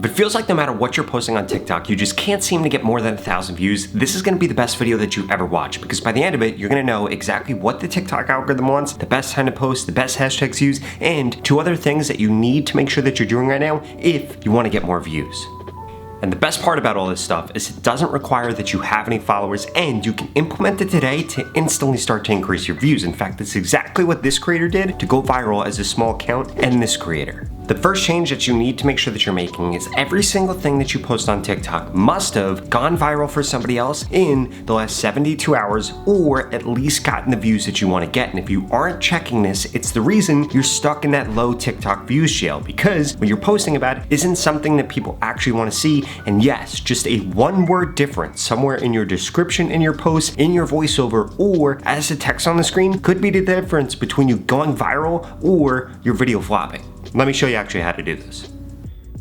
If it feels like no matter what you're posting on TikTok, you just can't seem to get more than 1,000 views, this is gonna be the best video that you ever watch, because by the end of it, you're gonna know exactly what the TikTok algorithm wants, the best time to post, the best hashtags to use, and 2 other things that you need to make sure that you're doing right now if you wanna get more views. And the best part about all this stuff is it doesn't require that you have any followers, and you can implement it today to instantly start to increase your views. In fact, that's exactly what this creator did to go viral as a small account and this creator. The first change that you need to make sure that you're making is every single thing that you post on TikTok must have gone viral for somebody else in the last 72 hours or at least gotten the views that you want to get. And if you aren't checking this, it's the reason you're stuck in that low TikTok views jail, because what you're posting about isn't something that people actually want to see. And yes, just a 1-word difference somewhere in your description, in your post, in your voiceover, or as a text on the screen could be the difference between you going viral or your video flopping. Let me show you actually how to do this.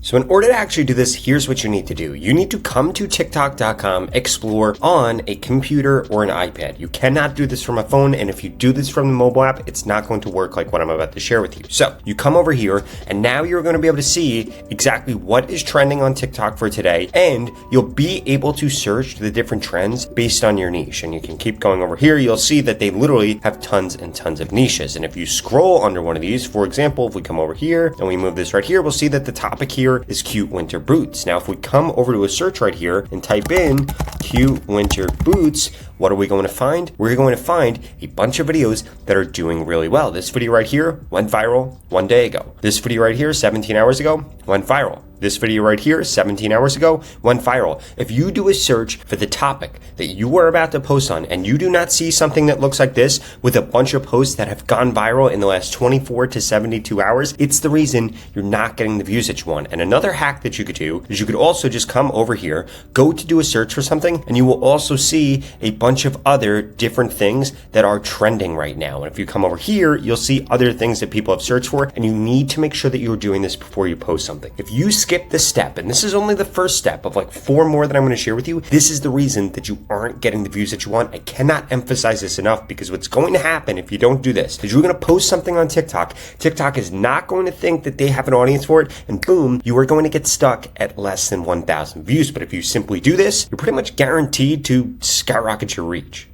So in order to actually do this, here's what you need to do. You need to come to TikTok.com, explore on a computer or an iPad. You cannot do this from a phone, and if you do this from the mobile app, it's not going to work like what I'm about to share with you. So you come over here, and now you're going to be able to see exactly what is trending on TikTok for today, and you'll be able to search the different trends based on your niche. And you can keep going over here. You'll see that they literally have tons and tons of niches. And if you scroll under one of these, for example, if we come over here and we move this right here, we'll see that the topic here is cute winter boots. Now, if we come over to a search right here and type in cute winter boots, what are we going to find? We're going to find a bunch of videos that are doing really well. This video right here went viral 1 day ago. This video right here, 17 hours ago, went viral. This video right here, 17 hours ago, went viral. If you do a search for the topic that you are about to post on and you do not see something that looks like this with a bunch of posts that have gone viral in the last 24 to 72 hours, it's the reason you're not getting the views that you want. And another hack that you could do is you could also just come over here, go to do a search for something, and you will also see a bunch of other different things that are trending right now. And if you come over here, you'll see other things that people have searched for, and you need to make sure that you're doing this before you post something. If you skip this step, and this is only the first step of like 4 more that I'm going to share with you, this is the reason that you aren't getting the views that you want. I cannot emphasize this enough, because what's going to happen if you don't do this is you're going to post something on TikTok. TikTok is not going to think that they have an audience for it, and boom, you are going to get stuck at less than 1,000 views. But if you simply do this, you're pretty much guaranteed to skyrocket your reach.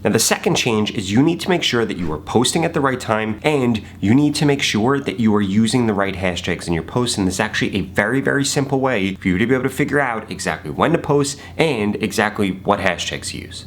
Now, the second change is you need to make sure that you are posting at the right time, and you need to make sure that you are using the right hashtags in your posts. And there's actually a very, very simple way for you to be able to figure out exactly when to post and exactly what hashtags to use.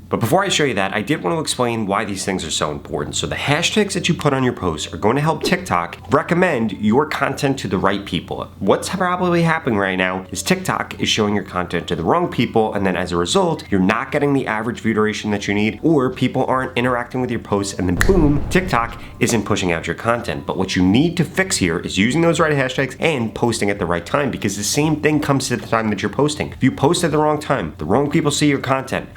But before I show you that, I did want to explain why these things are so important. So the hashtags that you put on your posts are going to help TikTok recommend your content to the right people. What's probably happening right now is TikTok is showing your content to the wrong people, and then as a result, you're not getting the average view duration that you need, or people aren't interacting with your posts, and then boom, TikTok isn't pushing out your content. But what you need to fix here is using those right hashtags and posting at the right time, because the same thing comes to the time that you're posting. If you post at the wrong time, the wrong people see your content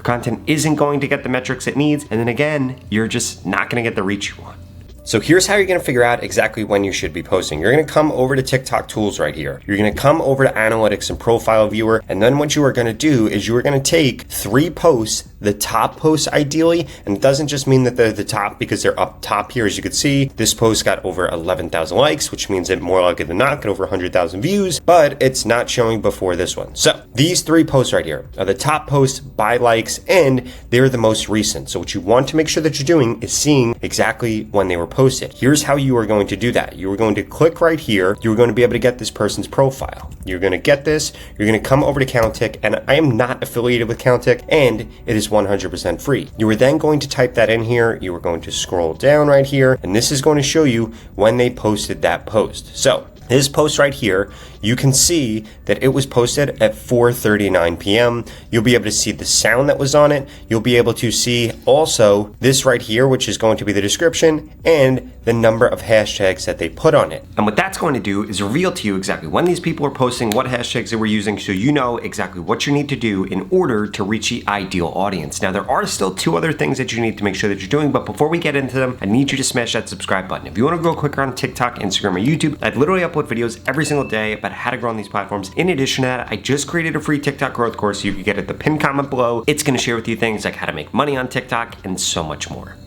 isn't going to get the metrics it needs, and then again, you're just not going to get the reach you want. So here's how you're going to figure out exactly when you should be posting. You're going to come over to TikTok tools right here. You're going to come over to analytics and profile viewer. And then what you are going to do is you are going to take 3 posts, the top posts ideally. And it doesn't just mean that they're the top because they're up top here. As you can see, this post got over 11,000 likes, which means it more likely than not got over 100,000 views, but it's not showing before this one. So these 3 posts right here are the top posts by likes, and they're the most recent. So what you want to make sure that you're doing is seeing exactly when they were posted. Here's how you are going to do that. You are going to click right here. You're going to be able to get this person's profile. You're going to get this. You're going to come over to Countick, and I am not affiliated with Countick, and it is 100% free. You are then going to type that in here. You are going to scroll down right here, and this is going to show you when they posted that post. So this post right here, you can see that it was posted at 4:39 p.m. You'll be able to see the sound that was on it. You'll be able to see also this right here, which is going to be the description and the number of hashtags that they put on it. And what that's going to do is reveal to you exactly when these people are posting, what hashtags they were using, so you know exactly what you need to do in order to reach the ideal audience. Now, there are still 2 other things that you need to make sure that you're doing, but before we get into them, I need you to smash that subscribe button. If you want to go quicker on TikTok, Instagram, or YouTube, I'd literally upload videos every single day about how to grow on these platforms. In addition to that, I just created a free TikTok growth course. You can get it at the pinned comment below. It's going to share with you things like how to make money on TikTok and so much more.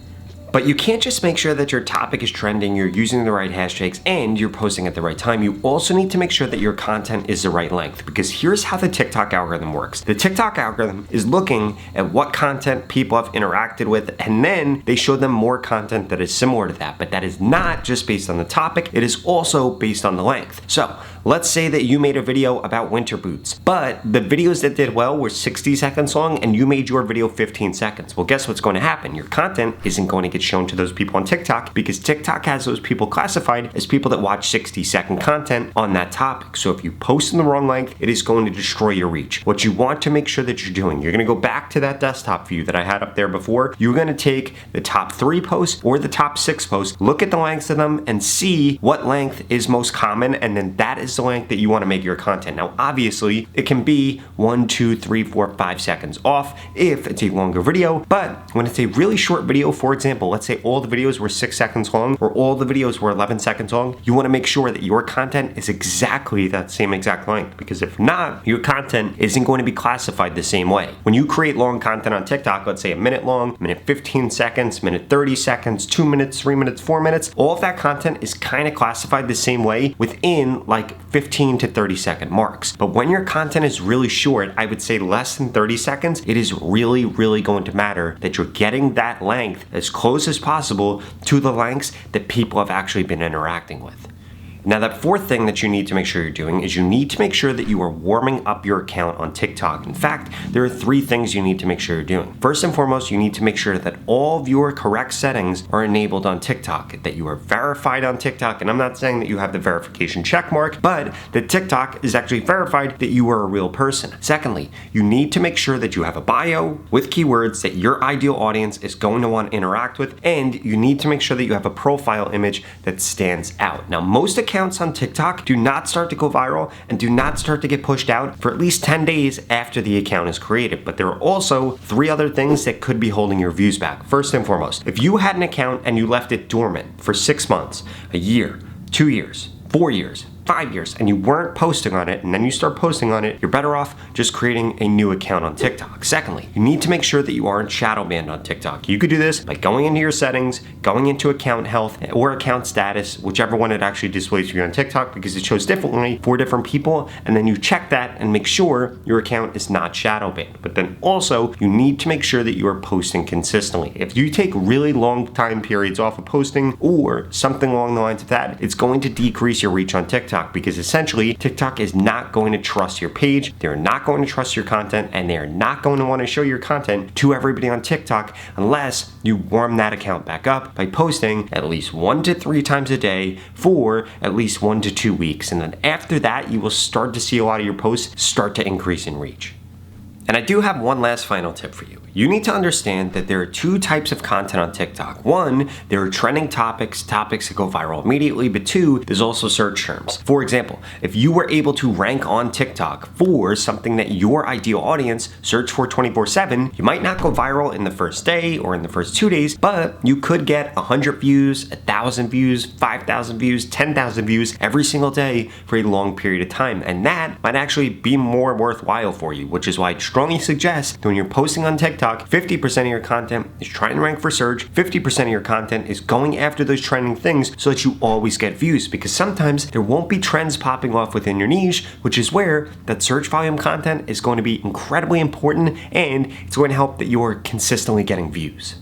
But you can't just make sure that your topic is trending, you're using the right hashtags, and you're posting at the right time. You also need to make sure that your content is the right length, because here's how the TikTok algorithm works. The TikTok algorithm is looking at what content people have interacted with, and then they show them more content that is similar to that. But that is not just based on the topic, it is also based on the length. So let's say that you made a video about winter boots, but the videos that did well were 60 seconds long and you made your video 15 seconds. Well, guess what's going to happen? Your content isn't going to get shown to those people on TikTok, because TikTok has those people classified as people that watch 60-second content on that topic. So if you post in the wrong length, it is going to destroy your reach. What you want to make sure that you're doing, you're going to go back to that desktop view that I had up there before. You're going to take the top 3 posts or the top 6 posts, look at the lengths of them and see what length is most common, and then that is the length that you want to make your content. Now, obviously, it can be 1, 2, 3, 4, 5 seconds off if it's a longer video, but when it's a really short video, for example, let's say all the videos were 6 seconds long or all the videos were 11 seconds long, you want to make sure that your content is exactly that same exact length, because if not, your content isn't going to be classified the same way. When you create long content on TikTok, let's say a minute long, minute 15 seconds, minute 30 seconds, 2 minutes, 3 minutes, 4 minutes, all of that content is kind of classified the same way within like 15 to 30 second marks. But when your content is really short, I would say less than 30 seconds, it is really going to matter that you're getting that length as close as possible to the lengths that people have actually been interacting with. Now, that fourth thing that you need to make sure you're doing is you need to make sure that you are warming up your account on TikTok. In fact, there are 3 things you need to make sure you're doing. First and foremost, you need to make sure that all of your correct settings are enabled on TikTok, that you are verified on TikTok. And I'm not saying that you have the verification check mark, but that TikTok is actually verified that you are a real person. Secondly, you need to make sure that you have a bio with keywords that your ideal audience is going to want to interact with, and you need to make sure that you have a profile image that stands out. Now, most accounts on TikTok do not start to go viral and do not start to get pushed out for at least 10 days after the account is created. But there are also 3 other things that could be holding your views back. First and foremost, if you had an account and you left it dormant for 6 months, a year, 2 years, 4 years, 5 years, and you weren't posting on it, and then you start posting on it, you're better off just creating a new account on TikTok. Secondly, you need to make sure that you aren't shadow banned on TikTok. You could do this by going into your settings, going into account health or account status, whichever one it actually displays for you on TikTok, because it shows differently for different people, and then you check that and make sure your account is not shadow banned. But then also, you need to make sure that you are posting consistently. If you take really long time periods off of posting or something along the lines of that, it's going to decrease your reach on TikTok, because essentially TikTok is not going to trust your page, they're not going to trust your content, and they're not going to want to show your content to everybody on TikTok unless you warm that account back up by posting at least 1 to 3 times a day for at least 1 to 2 weeks. And then after that, you will start to see a lot of your posts start to increase in reach. And I do have one last final tip for you. You need to understand that there are 2 types of content on TikTok. 1, there are trending topics that go viral immediately, but 2, there's also search terms. For example, if you were able to rank on TikTok for something that your ideal audience search for 24/7, you might not go viral in the first day or in the first 2 days, but you could get 100 views, 1,000 views, 5,000 views, 10,000 views every single day for a long period of time. And that might actually be more worthwhile for you, which is why I strongly suggest that when you're posting on TikTok, 50% of your content is trying to rank for search, 50% of your content is going after those trending things so that you always get views, because sometimes there won't be trends popping off within your niche, which is where that search volume content is going to be incredibly important, and it's going to help that you're consistently getting views.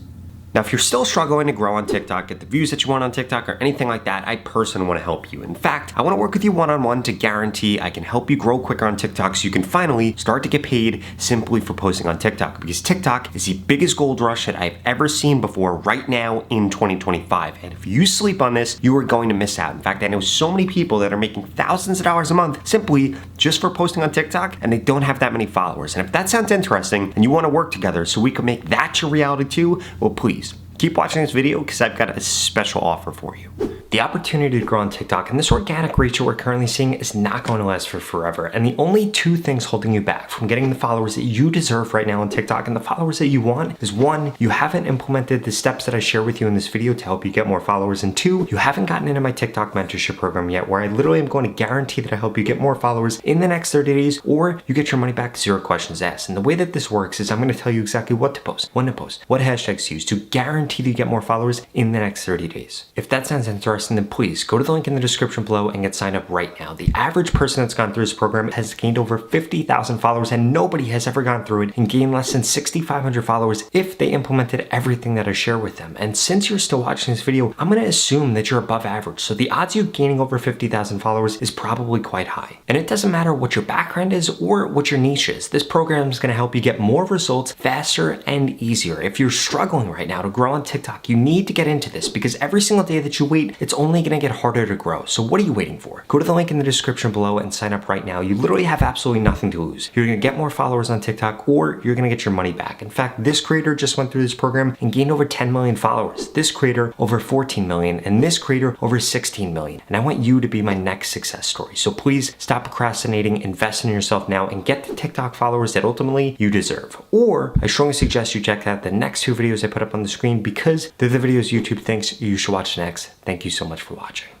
Now, if you're still struggling to grow on TikTok, get the views that you want on TikTok or anything like that, I personally want to help you. In fact, I want to work with you one-on-one to guarantee I can help you grow quicker on TikTok so you can finally start to get paid simply for posting on TikTok, because TikTok is the biggest gold rush that I've ever seen before right now in 2025. And if you sleep on this, you are going to miss out. In fact, I know so many people that are making thousands of dollars a month simply just for posting on TikTok, and they don't have that many followers. And if that sounds interesting and you want to work together so we can make that your reality too, well, please keep watching this video, because I've got a special offer for you. The opportunity to grow on TikTok and this organic reach that we're currently seeing is not going to last for forever. And the only 2 things holding you back from getting the followers that you deserve right now on TikTok and the followers that you want is 1, you haven't implemented the steps that I share with you in this video to help you get more followers, and 2, you haven't gotten into my TikTok mentorship program yet, where I literally am going to guarantee that I help you get more followers in the next 30 days, or you get your money back, 0 questions asked. And the way that this works is I'm going to tell you exactly what to post, when to post, what hashtags to use to guarantee guarantee that you get more followers in the next 30 days. If that sounds interesting, then please go to the link in the description below and get signed up right now. The average person that's gone through this program has gained over 50,000 followers, and nobody has ever gone through it and gained less than 6,500 followers if they implemented everything that I share with them. And since you're still watching this video, I'm going to assume that you're above average. So the odds of you gaining over 50,000 followers is probably quite high. And it doesn't matter what your background is or what your niche is. This program is going to help you get more results faster and easier. If you're struggling right now to grow on TikTok, you need to get into this because every single day that you wait, it's only going to get harder to grow. So what are you waiting for? Go to the link in the description below and sign up right now. You literally have absolutely nothing to lose. You're going to get more followers on TikTok, or you're going to get your money back. In fact, this creator just went through this program and gained over 10 million followers. This creator over 14 million, and this creator over 16 million. And I want you to be my next success story. So please stop procrastinating, invest in yourself now, and get the TikTok followers that ultimately you deserve. Or I strongly suggest you check out the next two videos I put up on the screen because they're the videos YouTube thinks you should watch next. Thank you so much for watching.